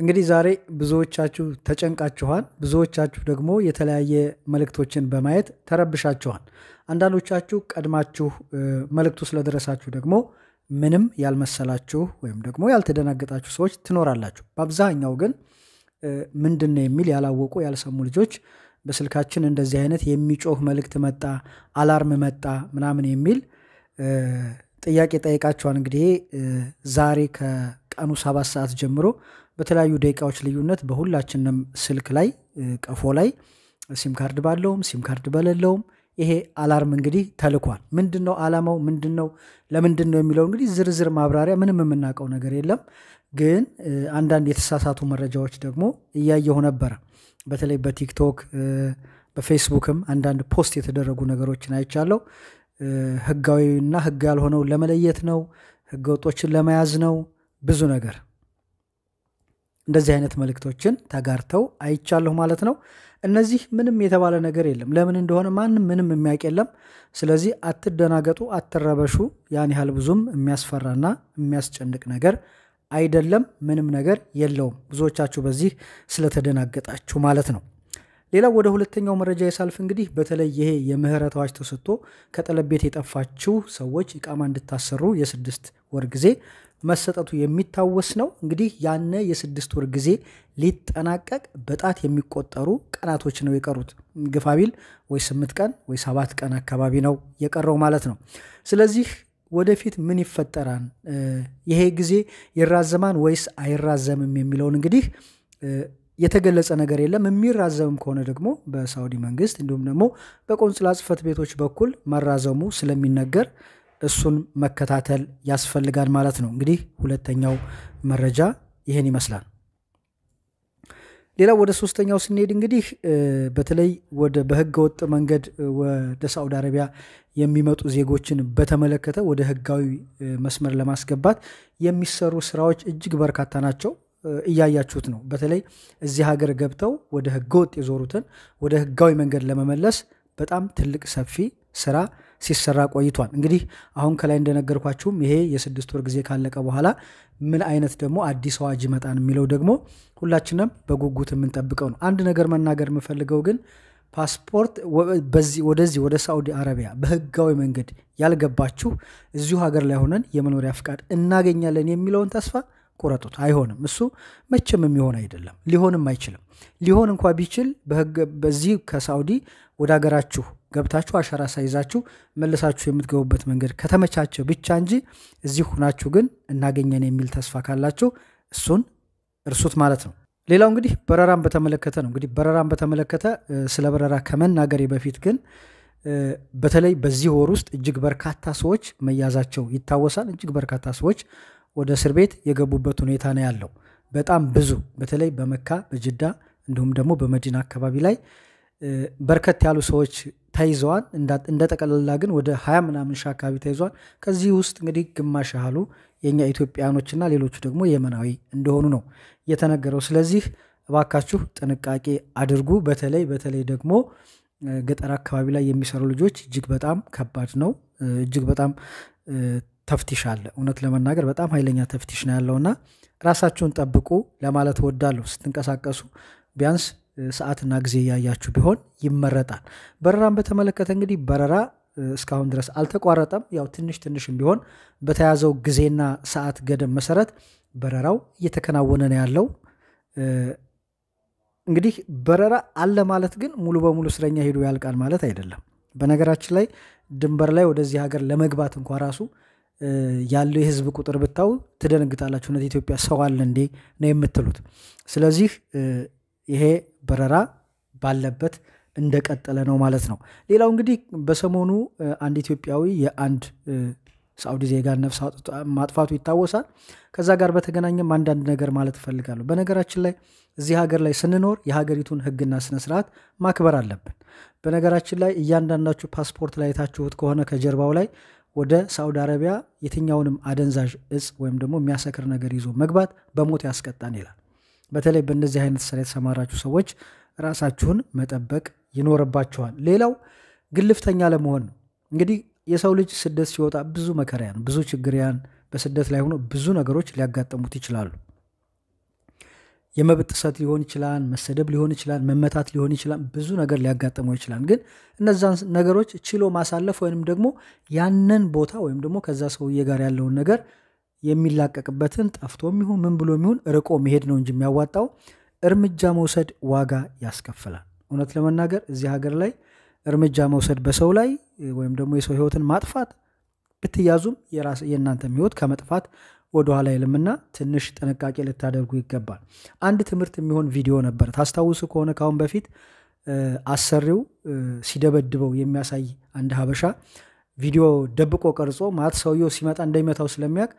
እንግዲህ ዛሬ ብዙዎቻችሁ ተጨንቃችኋል ብዙዎቻችሁ ደግሞ የተለያየ መልእክቶችን በማየት ተረብሻችኋል አንዳንዶቻችሁ ቀድማችሁ መልእክቱ ስለደረሳችሁ ደግሞ ምንም ያልመሰላችሁ ወይም ደግሞ ያልተደናገጣችሁ ሰዎች ትኖራላችሁ በአብዛኛው ግን ምንድነው የሚል ያላወቁ ያልሰሙ ልጆች በስልካችን እንደዚህ አይነት የሚጮህ መልእክት መጣ አላርም መጣ ምናምን የሚል ጥያቄ ጠይቃችኋል እንግዲህ ዛሬ ከቀኑ 7 ሰዓት ጀምሮ በተለያዩ ደቂቃዎች ልዩነት በሁላችንም ስልክ ላይ ቀፎ ላይ ሲም ካርድ ባለውም ሲም ካርድ በሌለውም ይሄ አላርም እንግዲህ ተልኳል ምንድነው ዓላማው ምንድነው ለምንድነው የሚለው እንግዲህ ዝርዝር ማብራሪያ ምንም የምናውቀው ነገር የለም ግን አንዳንድ የተሳሳቱ መረጃዎች ደግሞ እያየሁ ነበር በተለይ በቲክቶክ በፌስቡክም አንዳንድ ፖስት የተደረጉ ነገሮችን አይቻለሁ ህጋዊና ህግ ያልሆነው ለመለየት ነው ህገወጦችን ለመያዝ ነው ብዙ ነገር እንደዚህ አይነት መልእክቶችን ተጋርተው አይቻለሁ ማለት ነው እነዚህ ምንም የተባለ ነገር የለም ለምን እንደሆነ ማንም ምንም የሚያውቅ የለም ስለዚህ አትደናገጡ አትረበሹ ያን ያህል ብዙም የሚያስፈራና የሚያስጨንቅ ነገር አይደለም ምንም ነገር የለውም ብዙዎቻችሁ በዚህ ስለተደናገጣችሁ ማለት ነው ሌላው ወደ ሁለተኛው መረጃ የሳልፍ እንግዲህ በተለይ ይሄ የምህረት አዋጅ ተሰጥቶ ከጠለቤት የጠፋችሁ ሰዎች ኢቃማ እንድታሰሩ የ6 ወር ጊዜ መሰጠቱ የሚታወስ ነው እንግዲህ ያነ የ6 ወር ጊዜ ሊጠናቀቅ በጣት የሚቆጠሩ ቀናቶች ነው የቀሩት ግፋቢል ወይ 8 ቀን ወይ 7 ቀን አካባቢ ነው የቀረው ማለት ነው ስለዚህ ወደፊት ምን ይፈጠራል ይሄ ጊዜ ይራዘማን ወይስ አይራዘምም የሚለውን እንግዲህ የተገለጸ ነገር የለም የሚራዘምም ከሆነ ደግሞ በሳውዲ መንግስት እንዲሁም ደግሞ በቆንስላ ጽፈት ቤቶች በኩል መራዘሙ ስለሚነገር እሱን መከታተል ያስፈልጋል ማለት ነው እንግዲህ ሁለተኛው መረጃ ይሄን ይመስላል ሌላው ወደ ሶስተኛው ስንሄድ እንግዲህ በተለይ ወደ በህገ ወጥ መንገድ ወደ ሳውዲ አረቢያ የሚመጡ ዜጎችን በተመለከተ ወደ ህጋዊ መስመር ለማስገባት የሚሰሩ ስራዎች እጅግ በርካታ ናቸው እያያችሁት ነው በተለይ እዚህ ሀገር ገብተው ወደ ህገወጥ የዞሩትን ወደ ህጋዊ መንገድ ለመመለስ በጣም ትልቅ ሰፊ ስራ ሲሰራ ቆይቷል እንግዲህ አሁን ከላይ እንደነገርኳችሁም ይሄ የ6 ወር ጊዜ ካለቀ በኋላ ምን አይነት ደግሞ አዲስ አዋጅ ይመጣን የሚለው ደግሞ ሁላችንም በጉጉት የምንጠብቀው ነው አንድ ነገር መናገር የምፈልገው ግን ፓስፖርት ወደዚህ ወደ ሳውዲ አረቢያ በህጋዊ መንገድ ያልገባችሁ እዚሁ ሀገር ላይ ሆነን የመኖሪያ ፍቃድ እናገኛለን የሚለውን ተስፋ ቆረጡት አይሆንም እሱ መቼም የሚሆን አይደለም ሊሆንም አይችልም ሊሆን እንኳን ቢችል በዚህ ከሳውዲ ወደ ሀገራችሁ ገብታችሁ አሻራ ሳይዛችሁ መልሳችሁ የምትገቡበት መንገድ ከተመቻቸ ብቻ እንጂ እዚህ ሆናችሁ ግን እናገኘን የሚል ተስፋ ካላችሁ እሱን እርሱት ማለት ነው ሌላው እንግዲህ በረራን በተመለከተ ነው እንግዲህ በረራን በተመለከተ ስለ በረራ ከመናገሬ በፊት ግን በተለይ በዚህ ወር ውስጥ እጅግ በርካታ ሰዎች መያዛቸው ይታወሳል እጅግ በርካታ ሰዎች ወደ እስር ቤት የገቡበት ሁኔታ ነው ያለው በጣም ብዙ በተለይ በመካ በጅዳ እንዲሁም ደግሞ በመዲና አካባቢ ላይ በርከት ያሉ ሰዎች ተይዘዋል እንደተቀለላ ግን ወደ 20 ምናምን ሺህ አካባቢ ተይዘዋል ከዚህ ውስጥ እንግዲህ ግማሽ ያህሉ የኛ ኢትዮጵያኖችና ሌሎቹ ደግሞ የመናዊ እንደሆኑ ነው የተነገረው ስለዚህ እባካችሁ ጥንቃቄ አድርጉ በተለይ ደግሞ ገጠር አካባቢ ላይ የሚሰሩ ልጆች እጅግ በጣም ከባድ ነው እጅግ በጣም ተፍቲሽ አለ እውነት ለመናገር በጣም ኃይለኛ ተፍቲሽ ነው ያለውና ራሳችሁን ጠብቁ ለማለት ወዳለሁ ስትንቀሳቀሱ ቢያንስ ሰዓትና ጊዜ ያያችሁ ቢሆን ይመረጣል በረራን በተመለከተ እንግዲህ በረራ እስካሁን ድረስ አልተቋረጠም ያው ትንሽም ቢሆን በተያዘው ጊዜና ሰዓት ገደብ መሰረት በረራው እየተከናወነ ነው ያለው እንግዲህ በረራ አለ ማለት ግን ሙሉ በሙሉ እስረኛ ሄዶ ያልቃል ማለት አይደለም በነገራችን ላይ ድንበር ላይ ወደዚህ ሀገር ለመግባት እንኳን ራሱ ያለው የህዝብ ቁጥር ብታው ትደነግጣላችሁ ነው ኢትዮጵያ ሰው አለ እንዴ ነው የምትሉት ስለዚህ ይሄ በረራ ባለበት እንደቀጠለ ነው ማለት ነው ሌላው እንግዲህ በሰሞኑ አንድ ኢትዮጵያዊ የአንድ ሳውዲ ዜጋ ነፍስ ማጥፋቱ ይታወሳል ከዛ ጋር በተገናኘም አንዳንድ ነገር ማለት ፈልጋለሁ በነገራችን ላይ እዚህ ሀገር ላይ ስንኖር የሀገሪቱን ህግና ስነ ስርዓት ማክበር አለብን በነገራችን ላይ እያንዳንዳችሁ ፓስፖርት ላይ ታችሁት ከሆነ ከጀርባው ላይ ወደ ሳውዲ አረቢያ የትኛውንም አደንዛዥ እጽ ወይም ደግሞ የሚያሰክር ነገር ይዞ መግባት በሞት ያስቀጣን ይላል በተለይ በእንደዚህ አይነት ስራ የተሰማራችሁ ሰዎች ራሳችሁን መጠበቅ ይኖርባችኋል ሌላው ግልፍተኛ ለመሆን ነው እንግዲህ የሰው ልጅ ስደት ሲወጣ ብዙ መከራያን ብዙ ችግርያን በስደት ላይ ሆኖ ብዙ ነገሮች ሊያጋጥሙት ይችላሉ የመብት ጥሰት ሊሆን ይችላል፣ መሰደብ ሊሆን ይችላል፣ መመታት ሊሆን ይችላል፣ ብዙ ነገር ሊያጋጥመው ይችላል። ግን እነዛን ነገሮች ችሎ ማሳለፍ ወይንም ደግሞ ያንን ቦታ ወይም ደግሞ ከዛ ሰውዬ ጋር ያለውን ነገር የሚላቀቅበትን ጠፍቶም ይሁን ምን ብሎም ይሁን ርቆ መሄድ ነው እንጂ የሚያዋጣው እርምጃ መውሰድ ዋጋ ያስከፍላል። እውነት ለመናገር እዚህ ሀገር ላይ እርምጃ መውሰድ በሰው ላይ ወይም ደግሞ የሰው ህይወትን ማጥፋት ብትያዙም የእናንተም ህይወት ከመጥፋት ወደኋላ አይልምና ትንሽ ጥንቃቄ ልታደርጉ ይገባል። አንድ ትምህርት የሚሆን ቪዲዮ ነበር። ታስታውሱ ከሆነ ካሁን በፊት አሰሪው ሲደበድበው የሚያሳይ አንድ ሀበሻ ቪዲዮ ደብቆ ቀርጾ ማለት ሰውየው ሲመጣ እንደሚመታው ስለሚያውቅ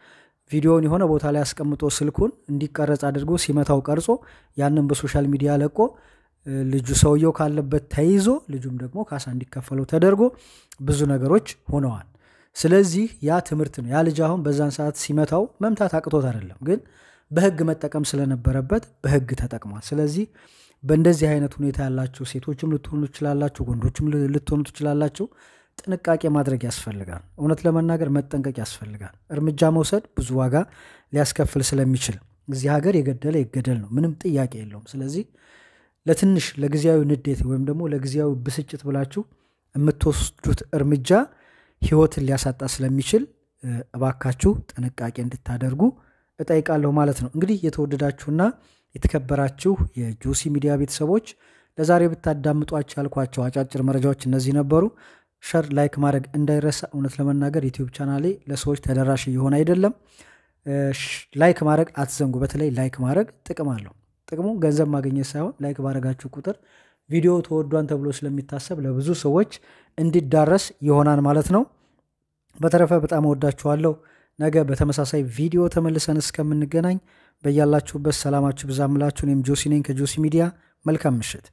ቪዲዮውን የሆነ ቦታ ላይ አስቀምጦ ስልኩን እንዲቀረጽ አድርጎ ሲመታው ቀርጾ ያንን በሶሻል ሚዲያ ለቆ ልጁ ሰውየው ካለበት ተይዞ ልጁም ደግሞ ካሳ እንዲከፈለው ተደርጎ ብዙ ነገሮች ሆነዋል። ስለዚህ ያ ትምህርት ነው። ያ ልጅ አሁን በዛን ሰዓት ሲመታው መምታት አቅቶት አይደለም፣ ግን በህግ መጠቀም ስለነበረበት በህግ ተጠቅሟል። ስለዚህ በእንደዚህ አይነት ሁኔታ ያላችሁ ሴቶችም ልትሆኑ ትችላላችሁ፣ ወንዶችም ልትሆኑ ትችላላችሁ። ጥንቃቄ ማድረግ ያስፈልጋል። እውነት ለመናገር መጠንቀቅ ያስፈልጋል። እርምጃ መውሰድ ብዙ ዋጋ ሊያስከፍል ስለሚችል እዚህ ሀገር የገደለ ይገደል ነው፣ ምንም ጥያቄ የለውም። ስለዚህ ለትንሽ ለጊዜያዊ ንዴት ወይም ደግሞ ለጊዜያዊ ብስጭት ብላችሁ የምትወስዱት እርምጃ ህይወትን ሊያሳጣ ስለሚችል እባካችሁ ጥንቃቄ እንድታደርጉ እጠይቃለሁ ማለት ነው። እንግዲህ የተወደዳችሁና የተከበራችሁ የጆሲ ሚዲያ ቤተሰቦች ለዛሬ ብታዳምጧቸው ያልኳቸው አጫጭር መረጃዎች እነዚህ ነበሩ። ሸር ላይክ ማድረግ እንዳይረሳ። እውነት ለመናገር ዩቲዩብ ቻናሌ ለሰዎች ተደራሽ እየሆነ አይደለም። ላይክ ማድረግ አትዘንጉ። በተለይ ላይክ ማድረግ ጥቅም አለው። ጥቅሙ ገንዘብ ማግኘት ሳይሆን ላይክ ባደረጋችሁ ቁጥር ቪዲዮ ተወዷን ተብሎ ስለሚታሰብ ለብዙ ሰዎች እንዲዳረስ ይሆናል ማለት ነው። በተረፈ በጣም ወዳችኋለሁ። ነገ በተመሳሳይ ቪዲዮ ተመልሰን እስከምንገናኝ በያላችሁበት ሰላማችሁ ብዛምላችሁ። እኔም ጆሲ ነኝ ከጆሲ ሚዲያ። መልካም ምሽት።